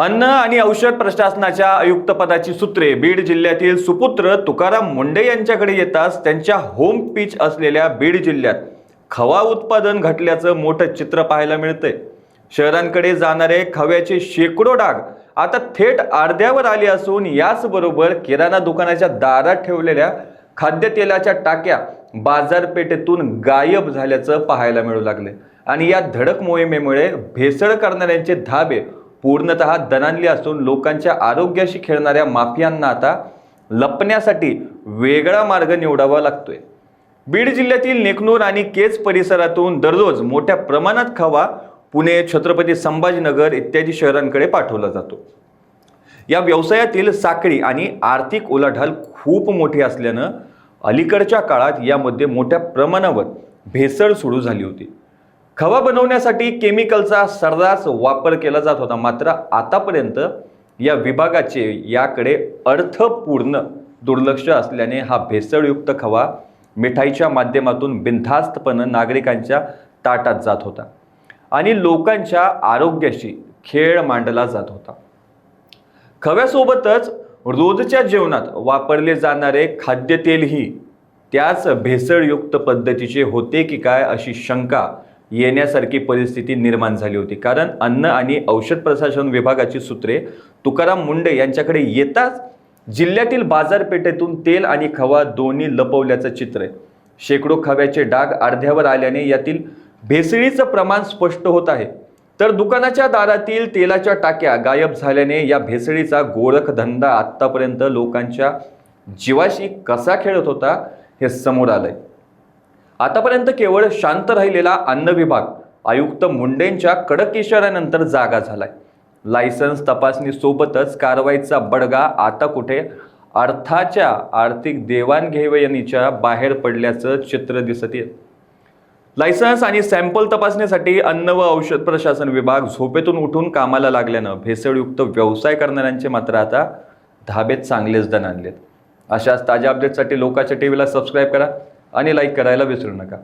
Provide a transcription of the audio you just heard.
अन्न आणि औषध प्रशासनाच्या आयुक्तपदाची सूत्रे बीड जिल्ह्यातील सुपुत्र तुकाराम मुंडे यांच्याकडे येताच त्यांच्या होम पिच असलेल्या बीड जिल्ह्यात खवा उत्पादन घटल्याचं मोठं चित्र पाहायला मिळतंय। शहरांकडे जाणारे खव्याचे शेकडो डाग आता थेट आरद्यावर आले असून याचबरोबर किराणा दुकानाच्या दारात ठेवलेल्या खाद्यतेलाच्या टाक्या बाजारपेठेतून गायब झाल्याचं पाहायला मिळू लागले। आणि या धडक मोहिमेमुळे भेसळ करणाऱ्यांचे धाबे पूर्णतः दणाणले असून लोकांच्या आरोग्याशी खेळणाऱ्या माफियांना आता लपण्यासाठी वेगळा मार्ग निवडावा लागतोय। बीड जिल्ह्यातील नेकनूर आणि केज परिसरातून दररोज मोठ्या प्रमाणात खवा पुणे, छत्रपती संभाजीनगर इत्यादी शहरांकडे पाठवला जातो। या व्यवसायातील साखळी आणि आर्थिक उलाढाल खूप मोठी असल्यानं अलीकडच्या काळात यामध्ये मोठ्या प्रमाणावर भेसळ सुरू झाली होती। खवा बनवण्यासाठी केमिकलचा सर्रास वापर केला जात होता, मात्र आतापर्यंत या विभागाचे याकडे अर्थपूर्ण दुर्लक्ष असल्याने हा भेसळयुक्त खवा मिठाईच्या माध्यमातून बिनधास्तपणे नागरिकांच्या ताटात जात होता आणि लोकांच्या आरोग्याशी खेळ मांडला जात होता। खव्यासोबतच रोजच्या जेवणात वापरले जाणारे खाद्यतेलही त्याच भेसळयुक्त पद्धतीचे होते की काय अशी शंका येण्यासारखी परिस्थिती निर्माण झाली होती। कारण अन्न आणि औषध प्रशासन विभागाची सूत्रे तुकाराम मुंडे यांच्याकडे येताच जिल्ह्यातील बाजारपेठेतून तेल आणि खवा दोन्ही लपवल्याचं चित्र आहे। शेकडो खव्याचे डाग अर्ध्यावर आल्याने यातील भेसळीचं प्रमाण स्पष्ट होत आहे, तर दुकानाच्या दारातील तेलाच्या टाक्या गायब झाल्याने या भेसळीचा गोरखधंदा आतापर्यंत लोकांच्या जीवाशी कसा खेळत होता हे समोर आलंय। आतापर्यंत केवळ शांत राहिलेला अन्न विभाग आयुक्त मुंडेंच्या कडक इशाऱ्यानंतर जागा झालाय। लायसन्स तपासणी सोबतच कारवाईचा बडगा आता कुठे अर्थाच्या आर्थिक देवाणघेवाणीच्या बाहेर पडल्याचं चित्र दिसत आहे। लायसन्स आणि सॅम्पल तपासणीसाठी अन्न व औषध प्रशासन विभाग झोपेतून उठून कामाला लागल्यानं भेसळयुक्त व्यवसाय करणाऱ्यांचे मात्र आता धाबे चांगलेच दणाणलेत। अशाच ताज्या अपडेटसाठी लोकाच्या टीव्हीला सबस्क्राईब करा आणि लाईक करायला विसरू नका।